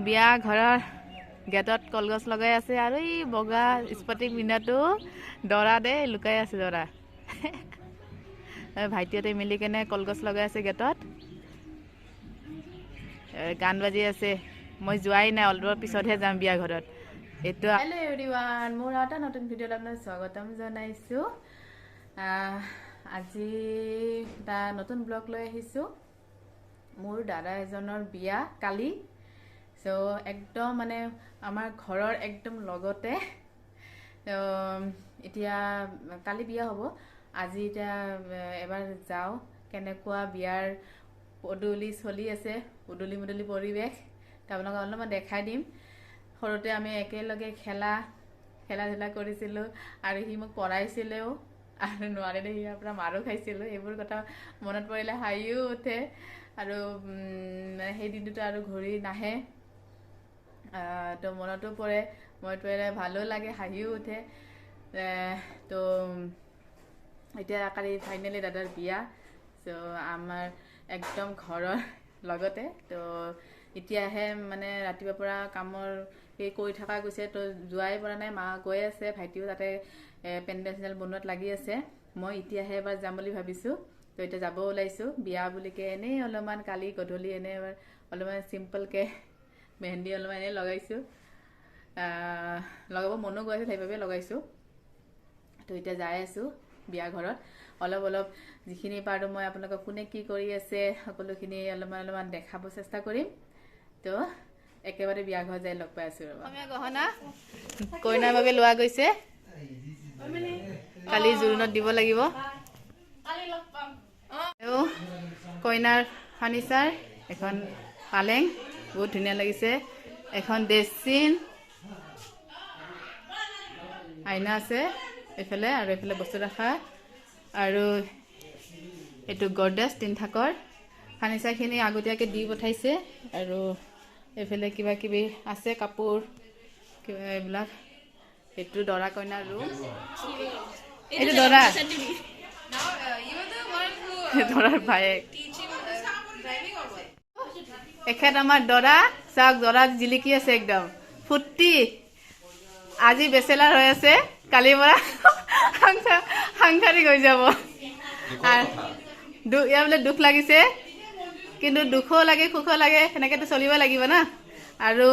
বিয়া ঘৰৰ গেটত কলগছ লগাই আছে আৰু এই বগা স্পটিং মিনাটো দৰা দে লুকাই আছে দৰা ভাইটিহঁতে মিলি কেনে কলগছ লগাই আছে গেটত গান বাজি আছে মই যোৱাই নাই অলপ পিছতহে যাম বিয়া ঘৰত এইটো হেল্ল' এভৰিৱান মোৰ এটা নতুন ভিডিঅ'ত আপোনাক স্বাগতম জনাইছোঁ আজি এটা নতুন ব্লগ লৈ আহিছোঁ মোৰ দাদা এজনৰ বিয়া কালি সো একদম মানে আমাৰ ঘৰৰ একদম লগতে এতিয়া কালি বিয়া হ'ব আজি এতিয়া এবাৰ যাওঁ কেনেকুৱা বিয়াৰ পদূলি চলি আছে উদুলি মুদুলি পৰিৱেশ আপোনালোকক অলপমান দেখাই দিম সৰুতে আমি একেলগে খেলা ধূলা কৰিছিলোঁ আৰু সি মোক পঢ়াইছিলেও আৰু নোৱাৰিলে সিয়াৰ পৰা মাৰো খাইছিলোঁ এইবোৰ কথা মনত পৰিলে হাঁহিও উঠে আৰু সেই দিনটোতো আৰু ঘূৰি নাহে তো মনতো পৰে ভালো লাগে হাঁহিও উঠে তো এতিয়া কালি ফাইনেলি দাদাৰ বিয়া চ' আমাৰ একদম ঘৰৰ লগতে তো এতিয়াহে মানে ৰাতিপুৱাৰ পৰা কামৰ সেই কৰি থকা গৈছে তো যোৱাই পৰা নাই মা গৈ আছে ভাইটিও তাতে পেণ্ডেল চেণ্ডেল বনোৱাত লাগি আছে মই এতিয়াহে এবাৰ যাম বুলি ভাবিছোঁ তো এতিয়া যাব ওলাইছোঁ বিয়া বুলিকে এনেই অলপমান কালি গধূলি এনেই এবাৰ অলপমান চিম্পলকৈ মেহেন্দি অলপমান এনেই লগাইছোঁ লগাব মনো গৈ আছে সেইবাবে লগাইছোঁ তো এতিয়া যাই আছোঁ বিয়া ঘৰত অলপ যিখিনি পাৰোঁ মই আপোনালোকক কোনে কি কৰি আছে সকলোখিনি অলপমান দেখাব চেষ্টা কৰিম তো একেবাৰে বিয়া ঘৰত যাই লগ পাই আছোঁ অসমীয়া গহনা কইনাৰ বাবে লোৱা গৈছে কালি জোৰোণত দিব লাগিব কইনাৰ ফাৰ্নিচাৰ এখন পালেং বহুত ধুনীয়া লাগিছে এখন ড্ৰেছিন আইনা আছে এইফালে আৰু এইফালে বস্তু ৰখা আৰু এইটো গডৰেজ 3 থাকৰ ফাৰ্নিচাৰখিনি আগতীয়াকৈ দি পঠাইছে আৰু এইফালে কিবা কিবি আছে কাপোৰ কিবা এইবিলাক এইটো দৰা কইনাৰ ৰুম এইটো দৰাৰ ভায়েক এখেত আমাৰ দৰা চাওক দৰা জিলিকি আছে একদম ফূৰ্তি আজি বেচেলাৰ হৈ আছে কালিৰ পৰা সাংঘাতিক হৈ যাব ইয়াৰ বোলে দুখ লাগিছে কিন্তু দুখো লাগে সুখো লাগে সেনেকৈতো চলিব লাগিব না আৰু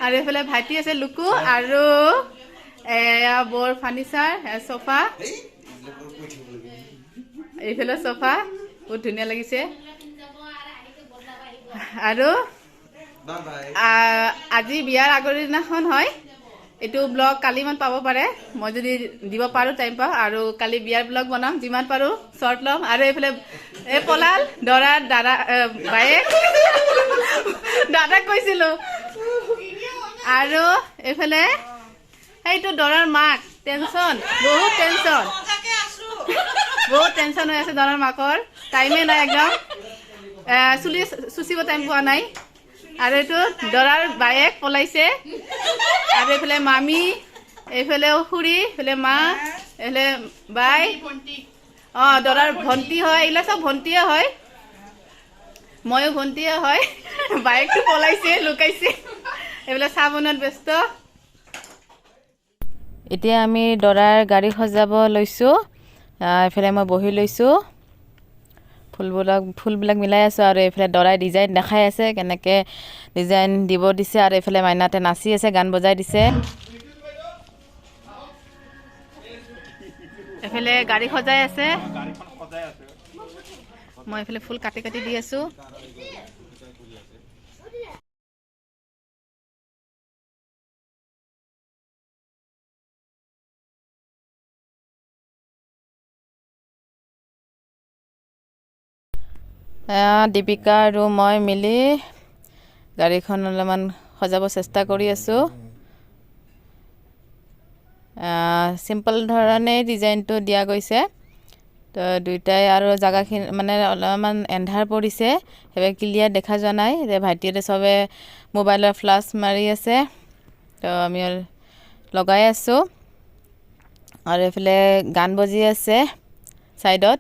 আৰু এইফালে ভাইটি আছে লুকু আৰু এয়া বৰ ফাৰ্নিচাৰ চফা এইফালে চফা বহুত ধুনীয়া লাগিছে আৰু আজি বিয়াৰ আগৰ দিনাখন হয় এইটো ব্লগ কালিমান পাব পাৰে মই যদি দিব পাৰোঁ টাইম পাওঁ আৰু কালি বিয়াৰ ব্লগ বনাম যিমান পাৰোঁ শ্বৰ্ট ল'ম আৰু এইফালে এই পলাল দৰাৰ দাদা বায়েক দাদাক কৈছিলোঁ আৰু এইফালে সেইটো দৰাৰ মাক টেনশ্যন বহুত টেনশ্যন হৈ আছে দৰাৰ মাকৰ টাইমেই নাই একদম চুলি চুচিব টাইম পোৱা নাই আৰু এইটো দৰাৰ বায়েক পলাইছে আৰু এইফালে মামী এইফালেও খুৰী এইফালে মা এইফালে বাই দৰাৰ ভণ্টি হয় এইবিলাক চব ভণ্টিয়ে হয় ময়ো ভণ্টিয়ে হয় বায়েকটো পলাইছে লুকাইছে এইবিলাক চাহ বনোৱাত ব্যস্ত এতিয়া আমি দৰাৰ গাড়ী সজাব লৈছোঁ এইফালে মই বহি লৈছোঁ ফুলবিলাক মিলাই আছোঁ আৰু এইফালে দৰাই ডিজাইন দেখাই আছে কেনেকৈ ডিজাইন দিব দিছে আৰু এইফালে মাইনাতে নাচি আছে গান বজাই দিছে এইফালে গাড়ী সজাই আছে মই এইফালে ফুল কাটি দি আছোঁ দীপিকা আৰু মই মিলি গাড়ীখন অলপমান সজাব চেষ্টা কৰি আছোঁ চিম্পল ধৰণে ডিজাইনটো দিয়া গৈছে তো দুইটাই আৰু জেগাখিনি মানে অলপমান এন্ধাৰ পৰিছে সেইবাবে ক্লিয়াৰ দেখা যোৱা নাই যে ভাইটিহঁতে চবে মোবাইলৰ ফ্লাছ মাৰি আছে তো আমি লগাই আছোঁ আৰু এইফালে গান বজি আছে ছাইডত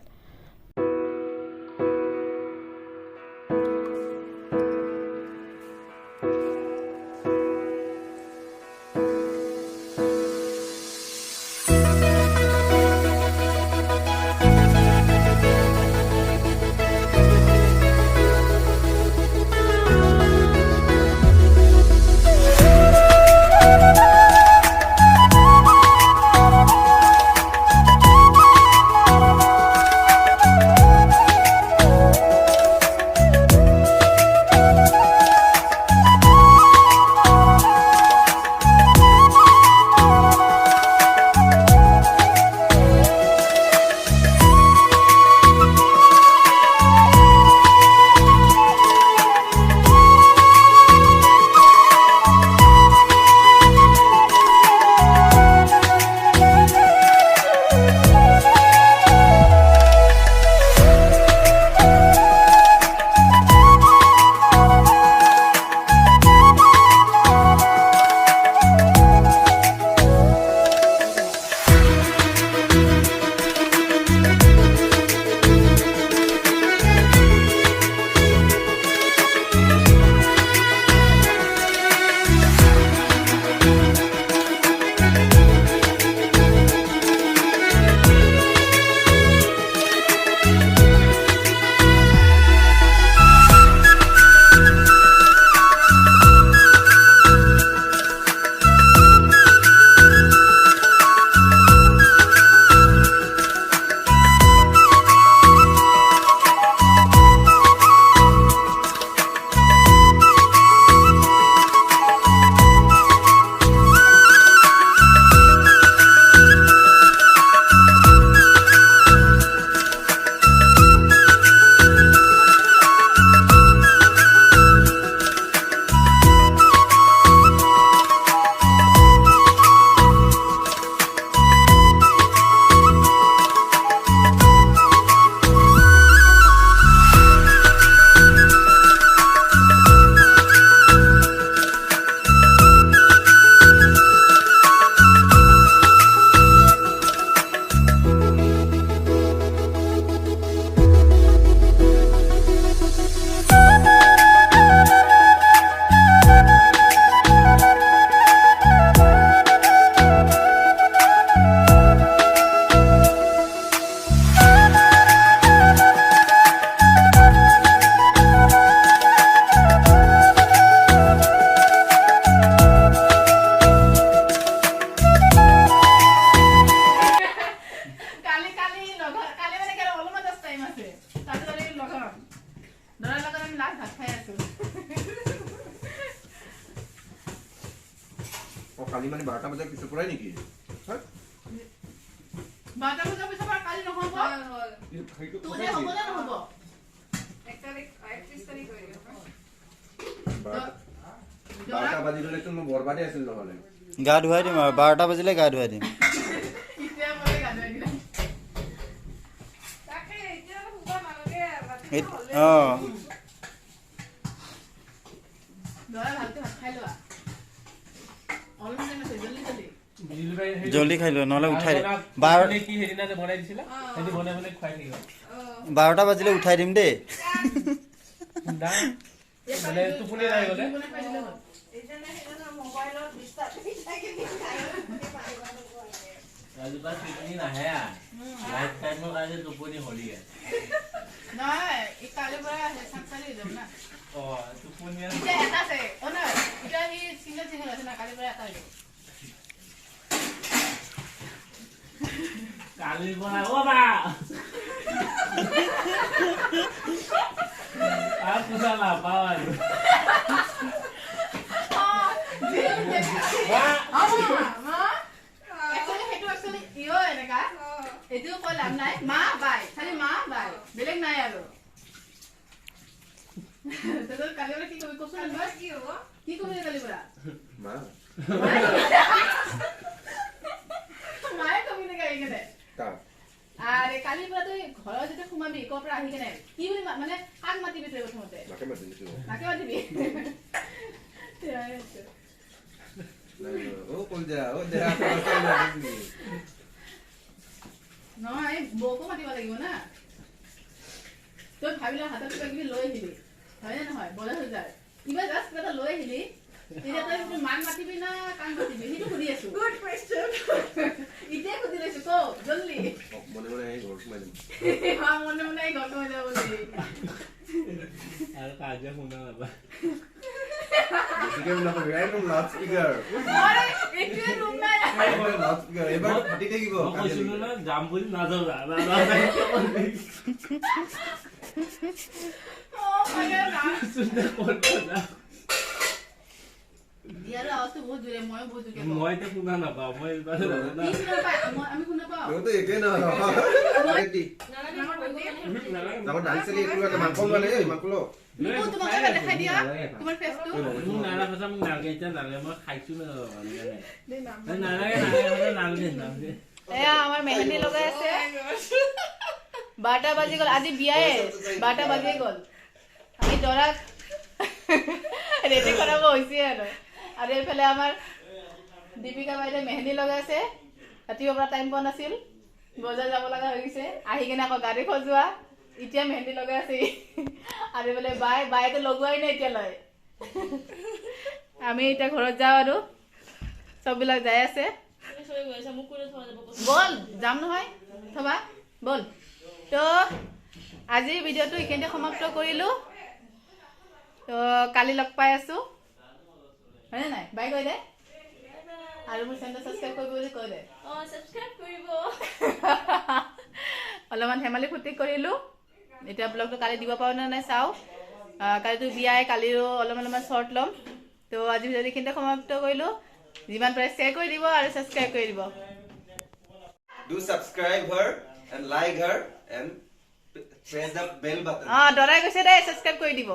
কালি মানে কেন অলপমান জাস্ট টাইম আছে তাতে আমি লগাম দৰাৰ লগত আমি লাগ ভাত খাই আছো ও কালি মানে 12টা বজাৰ পিছৰ পৰাই নেকি হ্যাঁ 12টা বজাৰ পিছৰ পৰা কালি নহব তোৰে হ'ব না নহব 1 তাৰিখ 31 তাৰিখ হৈ গ'ল 12টা বাজিলে তো মই বৰবাদে আছিল নহলে গা ধুৱাই দিম আৰু 12টা বাজিলে গা ধুৱাই দিম ইতিয়া মই গা ধুৱাই দিম তাকে এতিয়া শুবা নালাগে দৰা ভালকে ভাত খাই লোৱা অলপমান টাইম আছে জলদি খাই লোৱা নহলে উঠাই দিম 12 কি হেদিনা যে বনাই দিছিলা হেদি বনাই বনাই খুৱাই থাকিবা 12টা বাজিলে উঠাই দিম দেই মানে টোপনি নাই গলে আজি বাস টোপনি নাহে লাইফ টাইমৰ কাৰণে টোপনি হলি নাই ই কালি পৰা সাতসালি হৈ যাব না টোপনি এতিয়া এটা আছে না এতিয়া ই সিঙ্গেল আছে না কালি পৰা এটা হৈ যাব কালি পৰা ও বা আৰ পুজা না পাওয়া বেলেগ নাই আৰু কালি কি কবি কচোন কি হব কি কবি কালি পৰা মা মায়ে কবি না গাই কেনে তা আৰে কালি পৰা তুই ঘৰত যেতে খুমাবি কৰ পৰা আহি কেনে কি বুলি মানে কাক মাতিবি তই প্ৰথমতে নাকে মাতিছো নাকে মাতিবি ও কল যা ও দেহা কথা লাগি নহয় বউকো মাতিব লাগিব না তই ভাবিলা হাতত কিবা কিবি লৈ আহিলি হয় না নহয় বজাৰ হৈ যায় কিবা জাষ্ট কিবা লৈ আহিলি এতিয়া তই মান মাতিবি না কান মাতিবি সেইটো সুধি আছো গুড কোৱেশ্চন এতিয়া সুধি লৈছো কো জলদি মনে মনে এই ঘৰ সোমাই দিম মনে মনে এই ঘৰ সোমাই যাব বুলি আর কাজে শুনা বাবা স্পিকার না র্যান্ডম লাউড স্পিকার আরে একটু রুম নাই লাউড স্পিকার এবার ফাটি থাকিব কইছিল না জাম বলি না যাও না ও মাই গড শুনতে পড়তো না ইয়াৰ আওয়াজটো বহুত জোৰে মই বহুত জোৰে মই তো শুনা না পাও মই বাজে না কি শুনা পাই আমি শুনা পাও ও তো একে না রেডি আমার ডান্সেলি একটু একটা মাংস মানে এই মাংস লো নিকো তোমাকে দেখাই দিয়া তোমার ফেসটো মুখ নালা কথা মুখ নালগে এটা নালে মই খাইছো না মানে নালাগে নালগে নালগে এয়া আমাৰ মেহেন্দি লগাই আছে 12টা বাজি গল আজি বিয়ায়ে 12টা বাজি গল আমি দৰাক ৰেডি কৰাব হৈছে আৰু এইফালে আমাৰ দীপিকা বাইদে মেহেন্দি লগাইছে ৰাতিপুৱাৰ পৰা টাইম পোৱা নাছিল বজাৰ যাব লগা হৈ গৈছে আহি কিনে আকৌ গাড়ী খজোৱা এতিয়া মেহেন্দি লগাই আছে আৰু এইফালে বাইতো লগোৱাই নাই এতিয়ালৈ আমি এতিয়া ঘৰত যাওঁ আৰু চববিলাক যাই আছে বল যাম নহয় থবা বল তো আজি ভিডিঅ'টো এইখিনিতে সমাপ্ত কৰিলো তো কালি লগ পাই আছো হয়নে নাই বাই কৈ দে আৰু মোৰ চেনেল সাবস্ক্ৰাইব কৰিব বুলি কৈ দে সাবস্ক্ৰাইব কৰিব অলপমান হেমালি ফুটি কৰিলো এটা ব্লগটো কালি দিব পাৰো না নাই চাও কালিতো বিয়াই কালিও অলপমান শৰ্ট লম তো আজি ভিডিঅ'টো এইখিনিতে সমাপ্ত কৰিলো যিমান পাৰে শেয়াৰ কৰি দিব আৰু সাবস্ক্ৰাইব কৰি দিব Do subscribe her and like her and press the bell button. দৰাই কৈছে দে সাবস্ক্ৰাইব কৰি দিব